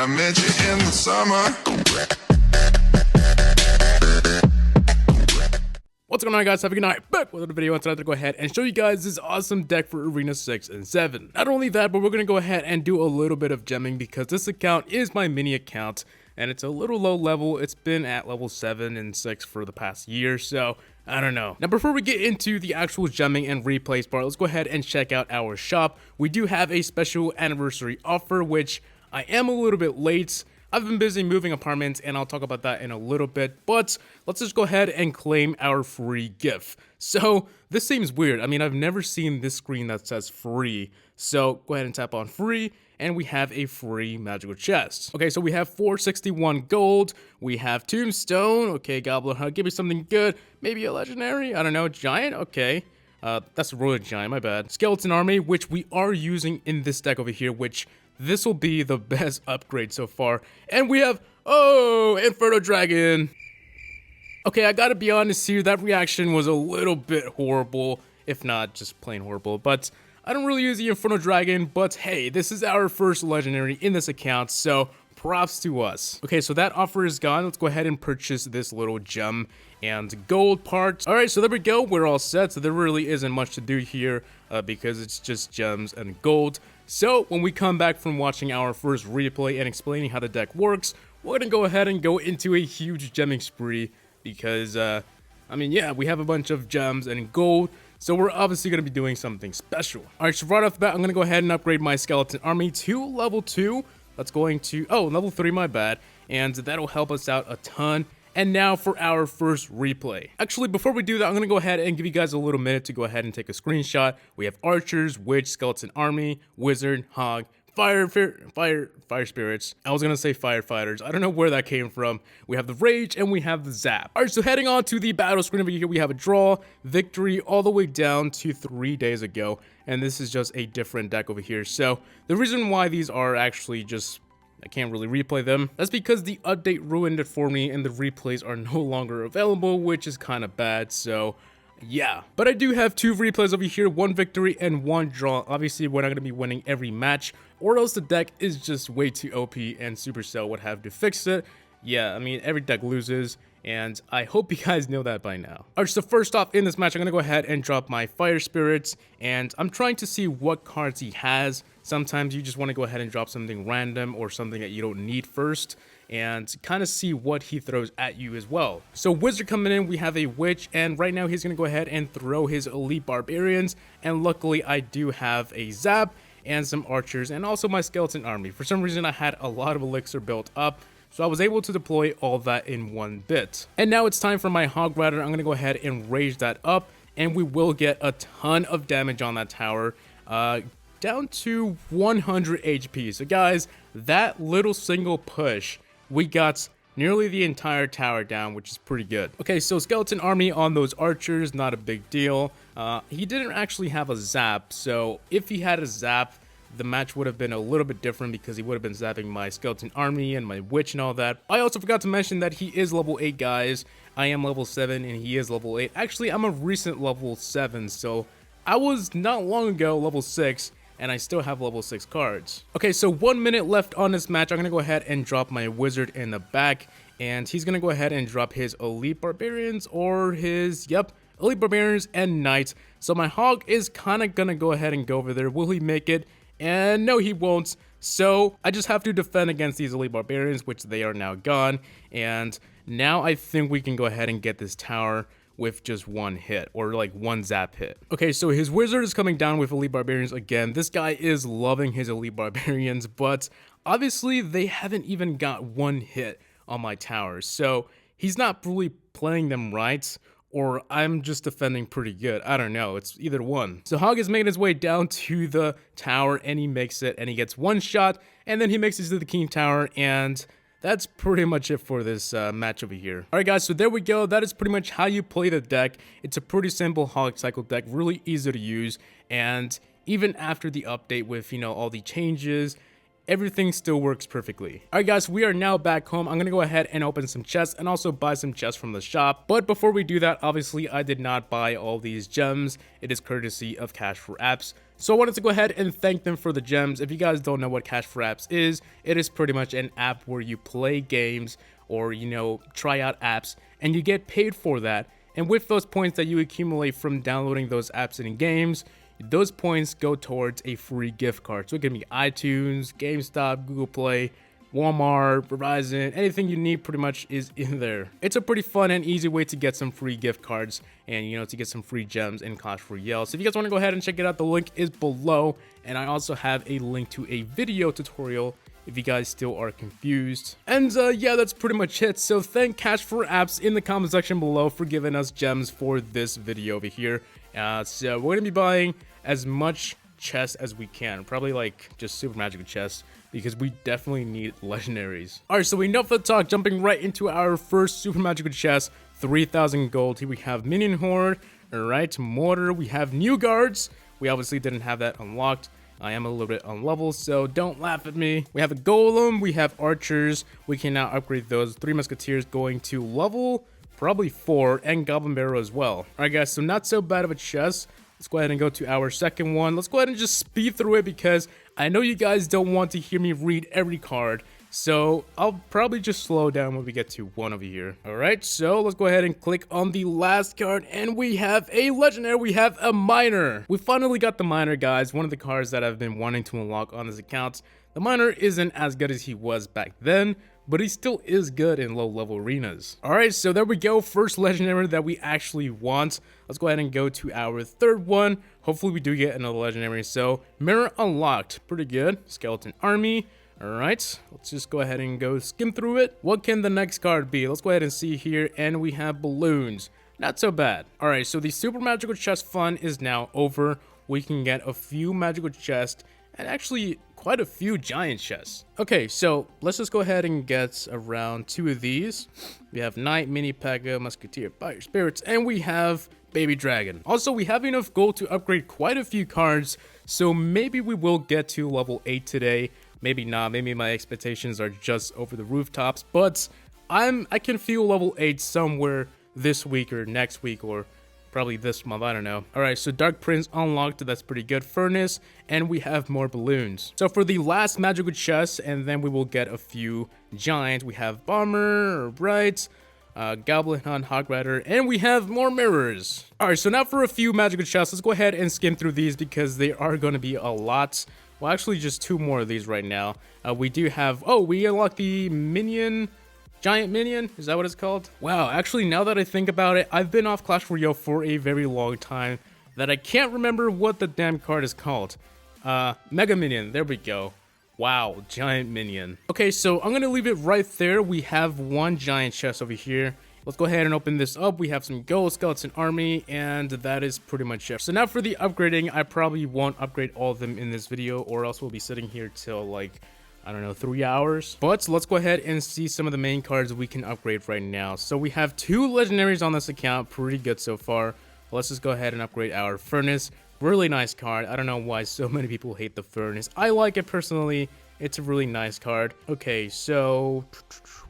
I met you in the summer. What's going on, guys? Have a good night. Back with another video, and tonight to go ahead and show you guys this awesome deck for Arena 6 and 7. Not only that, but we're going to go ahead and do a little bit of gemming because this account is my mini account and it's a little low level. It's been at level 7 and 6 for the past year, so I don't know. Now, before we get into the actual gemming and replays part, let's go ahead and check out our shop. We do have a special anniversary offer, which I am a little bit late. I've been busy moving apartments, and I'll talk about that in a little bit, but let's just go ahead and claim our free gift. So, this seems weird. I mean, I've never seen this screen that says free, so go ahead and tap on free, and we have a free magical chest. Okay, so we have 461 gold, we have tombstone, okay, gobbler hug, give me something good, maybe a legendary, I don't know, giant, okay. That's a royal giant, my bad. Skeleton army, which we are using in this deck over here, which this will be the best upgrade so far. And we have, oh, Inferno Dragon. Okay, I gotta be honest here, that reaction was a little bit horrible, if not just plain horrible. But I don't really use the Inferno Dragon, but hey, this is our first legendary in this account, so props to us. Okay, so that offer is gone. Let's go ahead and purchase this little gem and gold parts. All right, so there we go. We're all set. So there really isn't much to do here because it's just gems and gold. So when we come back from watching our first replay and explaining how the deck works, we're gonna go ahead and go into a huge gemming spree because, I mean, yeah, we have a bunch of gems and gold. So we're obviously gonna be doing something special. All right, so right off the bat, I'm gonna go ahead and upgrade my skeleton army to level 2. That's going to, oh, level 3, my bad. And that'll help us out a ton. And now for our first replay. Actually, before we do that, I'm going to go ahead and give you guys a little minute to go ahead and take a screenshot. We have archers, witch, skeleton army, wizard, hog, fire spirits. I was going to say firefighters. I don't know where that came from. We have the rage and we have the zap. All right, so heading on to the battle screen over here, we have a draw, victory, all the way down to 3 days ago. And this is just a different deck over here. So the reason why these are actually just, I can't really replay them, that's because the update ruined it for me and the replays are no longer available, which is kind of bad, so yeah. But I do have 2 replays over here, 1 victory and 1 draw. Obviously, we're not going to be winning every match, or else the deck is just way too OP and Supercell would have to fix it. Yeah, I mean, every deck loses, and I hope you guys know that by now. Alright, so first off in this match, I'm going to go ahead and drop my fire spirits, and I'm trying to see what cards he has. Sometimes you just want to go ahead and drop something random or something that you don't need first, and kind of see what he throws at you as well. So wizard coming in, we have a witch, and right now he's going to go ahead and throw his elite barbarians, and luckily I do have a zap and some archers and also my skeleton army. For some reason I had a lot of elixir built up, so I was able to deploy all that in one bit. And now it's time for my hog rider. I'm going to go ahead and rage that up, and we will get a ton of damage on that tower, down to 100 HP. So guys, that little single push, we got nearly the entire tower down, which is pretty good. Okay, so skeleton army on those archers, not a big deal. He didn't actually have a zap, so if he had a zap, the match would have been a little bit different because he would have been zapping my skeleton army and my witch and all that. I also forgot to mention that he is level 8, guys. I am level 7 and he is level 8. Actually, I'm a recent level 7, so I was not long ago level 6. And I still have level 6 cards. Okay, so 1 minute left on this match. I'm gonna go ahead and drop my wizard in the back, and he's gonna go ahead and drop his elite barbarians or his, yep, elite barbarians and knights. So my hog is kind of gonna go ahead and go over there. Will he make it? And no, he won't. So I just have to defend against these elite barbarians, which they are now gone. And now I think we can go ahead and get this tower with just 1 hit, or like 1 zap hit. Okay, so his wizard is coming down with elite barbarians again. This guy is loving his elite barbarians, but obviously they haven't even got 1 hit on my towers, so he's not really playing them right, or I'm just defending pretty good. I don't know, it's either one. So Hog is making his way down to the tower, and he makes it, and he gets 1 shot, and then he makes it to the king tower, and that's pretty much it for this match over here. Alright guys, so there we go. That is pretty much how you play the deck. It's a pretty simple hog cycle deck, really easy to use, and even after the update with, you know, all the changes, everything still works perfectly. Alright guys, we are now back home. I'm gonna go ahead and open some chests and also buy some chests from the shop. But before we do that, obviously I did not buy all these gems. It is courtesy of Cash for Apps. So I wanted to go ahead and thank them for the gems. If you guys don't know what Cash for Apps is, it is pretty much an app where you play games or, you know, try out apps and you get paid for that. And with those points that you accumulate from downloading those apps and games, those points go towards a free gift card. So it can be iTunes, GameStop, Google Play, Walmart, Verizon, anything you need pretty much is in there. It's a pretty fun and easy way to get some free gift cards and, you know, to get some free gems in Clash Royale. So if you guys want to go ahead and check it out, the link is below. And I also have a link to a video tutorial if you guys still are confused. And yeah, that's pretty much it. So thank Cash for Apps in the comment section below for giving us gems for this video over here. So we're gonna be buying as much chests as we can, probably like just super magical chests, because we definitely need legendaries. All right, so enough of the talk, jumping right into our first super magical chest. 3,000 gold. Here we have minion horde. All right, mortar. We have new guards. We obviously didn't have that unlocked. I am a little bit on level, so don't laugh at me. We have a golem. We have archers. We can now upgrade those. 3 musketeers going to level probably 4, and goblin barrel as well. All right, guys, so not so bad of a chest. Let's go ahead and go to our second one. Let's go ahead and just speed through it because I know you guys don't want to hear me read every card. So I'll probably just slow down when we get to one over here. All right, so let's go ahead and click on the last card, and we have a legendary. We have a miner. We finally got the miner, guys. One of the cards that I've been wanting to unlock on this account. The miner isn't as good as he was back then, but he still is good in low-level arenas. All right, so there we go. First legendary that we actually want. Let's go ahead and go to our third one. Hopefully we do get another legendary. So mirror unlocked, pretty good. Skeleton army. All right, let's just go ahead and go skim through it. What can the next card be? Let's go ahead and see here, and we have balloons. Not so bad. All right, so the super magical chest fun is now over. We can get a few magical chests and actually quite a few giant chests. Okay, so let's just go ahead and get around 2 of these. We have Knight, Mini Pega, Musketeer, Fire Spirits, and we have Baby Dragon. Also, we have enough gold to upgrade quite a few cards, so maybe we will get to level 8 today. Maybe not. Maybe my expectations are just over the rooftops, but I can feel level 8 somewhere this week or next week or probably this month, I don't know. All right, so Dark Prince unlocked, that's pretty good. Furnace, and we have more balloons. So for the last magical chest, and then we will get a few giants. We have Bomber, or Bright, Goblin Hunt, Hog Rider, and we have more mirrors. All right, so now for a few magical chests. Let's go ahead and skim through these because they are going to be a lot. Well, actually just 2 more of these right now. We do have, oh, we unlocked the minion, giant minion, is that what it's called? Wow, actually now that I think about it, I've been off Clash Royale for a very long time that I can't remember what the damn card is called. Mega Minion, there we go. Wow, giant minion. Okay, so I'm gonna leave it right there. We have 1 giant chest over here. Let's go ahead and open this up. We have some gold, skeleton army, and that is pretty much it. So now for the upgrading, I probably won't upgrade all of them in this video, or else we'll be sitting here till like, I don't know, 3 hours. But let's go ahead and see some of the main cards we can upgrade right now. So we have 2 legendaries on this account, pretty good so far. Let's just go ahead and upgrade our Furnace. Really nice card. I don't know why so many people hate the Furnace. I like it personally. It's a really nice card. Okay, so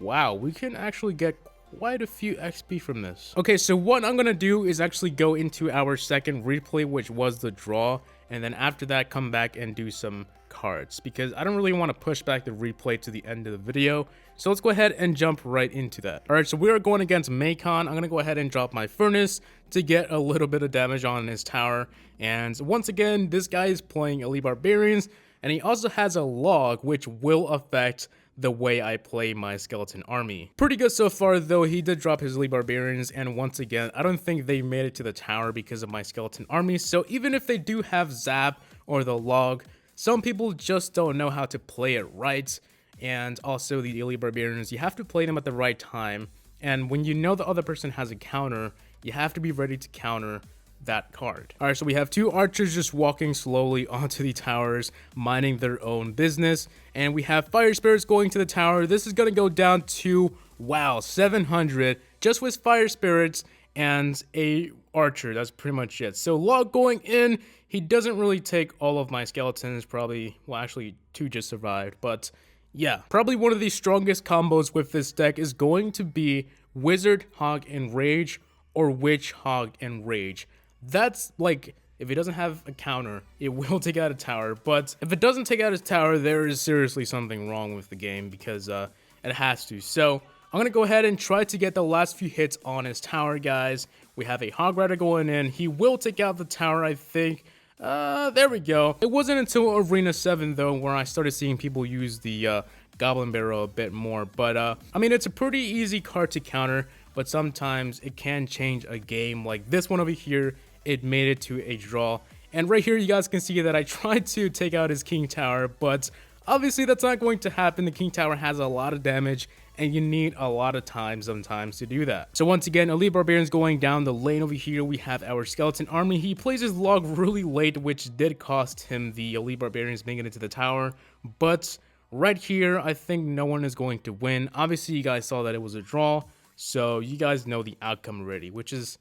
wow, we can actually get quite a few XP from this. Okay, so what I'm gonna do is actually go into our second replay, which was the draw, and then after that come back and do some cards because I don't really want to push back the replay to the end of the video. So let's go ahead and jump right into that. All right, so we are going against Macon. I'm gonna go ahead and drop my Furnace to get a little bit of damage on his tower. And once again, this guy is playing Elite Barbarians, and he also has a log which will affect the way I play my skeleton army. Pretty good so far, though. He did drop his Elite Barbarians, and once again, I don't think they made it to the tower because of my skeleton army. So even if they do have Zap or the log, some people just don't know how to play it right. And also the Elite Barbarians, you have to play them at the right time. And when you know the other person has a counter, you have to be ready to counter that card. All right, so we have 2 archers just walking slowly onto the towers, minding their own business. And we have fire spirits going to the tower. This is going to go down to, wow, 700 just with fire spirits and a archer. That's pretty much it. So log going in. he doesn't really take all of my skeletons, probably, well, actually 2 just survived, but yeah, probably one of the strongest combos with this deck is going to be Wizard, Hog, and Rage, or Witch, Hog, and Rage. That's like, if it doesn't have a counter, it will take out a tower, but if it doesn't take out a tower, there is seriously something wrong with the game, because it has to. So I'm gonna go ahead and try to get the last few hits on his tower, guys. We have a Hog Rider going in. He will take out the tower, I think. There we go. It wasn't until Arena 7, though, where I started seeing people use the Goblin Barrel a bit more. But, I mean, it's a pretty easy card to counter, but sometimes it can change a game. Like this one over here, it made it to a draw. And right here, you guys can see that I tried to take out his King Tower, but obviously that's not going to happen. The King Tower has a lot of damage, and you need a lot of time sometimes to do that. So once again, Elite Barbarian's going down the lane over here. We have our Skeleton Army. He plays his log really late, which did cost him the Elite Barbarians making it to the tower. But right here, I think no one is going to win. Obviously, you guys saw that it was a draw, so you guys know the outcome already, which is,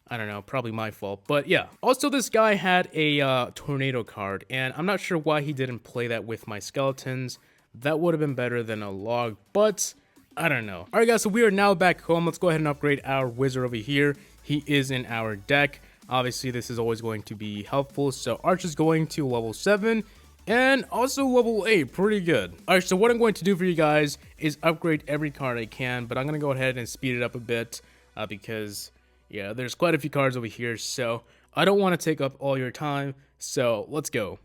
I don't know, probably my fault, but yeah. Also, this guy had a tornado card, and I'm not sure why he didn't play that with my skeletons. That would have been better than a log, but I don't know. Alright guys, so we are now back home. Let's go ahead and upgrade our wizard over here. He is in our deck. Obviously, this is always going to be helpful. So Arch is going to level 7 and also level 8. Pretty good. Alright, so what I'm going to do for you guys is upgrade every card I can, but I'm going to go ahead and speed it up a bit because, yeah, there's quite a few cards over here. So I don't want to take up all your time. So let's go.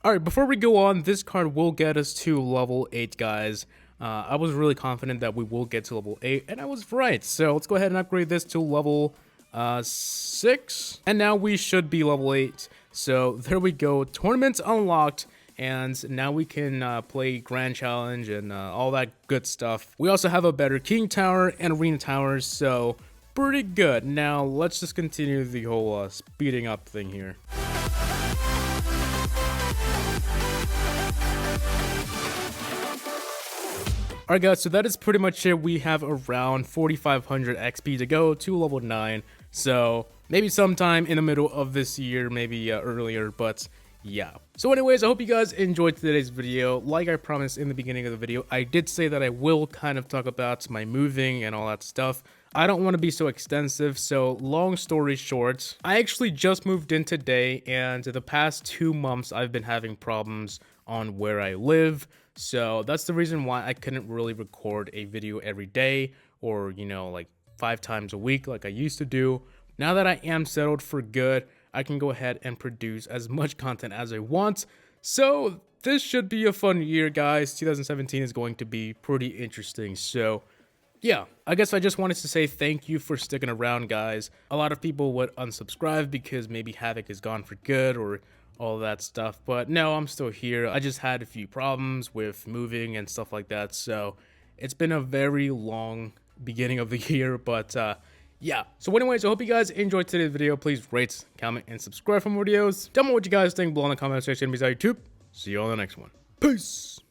Alright, before we go on, this card will get us to level 8, guys. I was really confident that we will get to level 8, and I was right. So let's go ahead and upgrade this to level 6. And now we should be level 8. So there we go. Tournaments unlocked. And now we can play Grand Challenge and all that good stuff. We also have a better King Tower and Arena Towers, so pretty good. Now let's just continue the whole speeding up thing here. Alright guys, so that is pretty much it. We have around 4,500 XP to go to level 9. So maybe sometime in the middle of this year, maybe earlier, but yeah. So anyways, I hope you guys enjoyed today's video. Like I promised in the beginning of the video, I did say that I will kind of talk about my moving and all that stuff. I don't want to be so extensive, so long story short, I actually just moved in today, and the past 2 months I've been having problems on where I live. So that's the reason why I couldn't really record a video every day or, you know, like 5 times a week like I used to do. Now that I am settled for good, I can go ahead and produce as much content as I want. So this should be a fun year, guys. 2017 is going to be pretty interesting. So yeah, I guess I just wanted to say thank you for sticking around, guys. A lot of people would unsubscribe because maybe HaVoC is gone for good or all that stuff, but no, I'm still here. I just had a few problems with moving and stuff like that, so it's been a very long beginning of the year, but yeah. So anyways, I hope you guys enjoyed today's video. Please rate, comment, and subscribe for more videos. Tell me what you guys think below in the comment section beside YouTube. See you on the next one. Peace!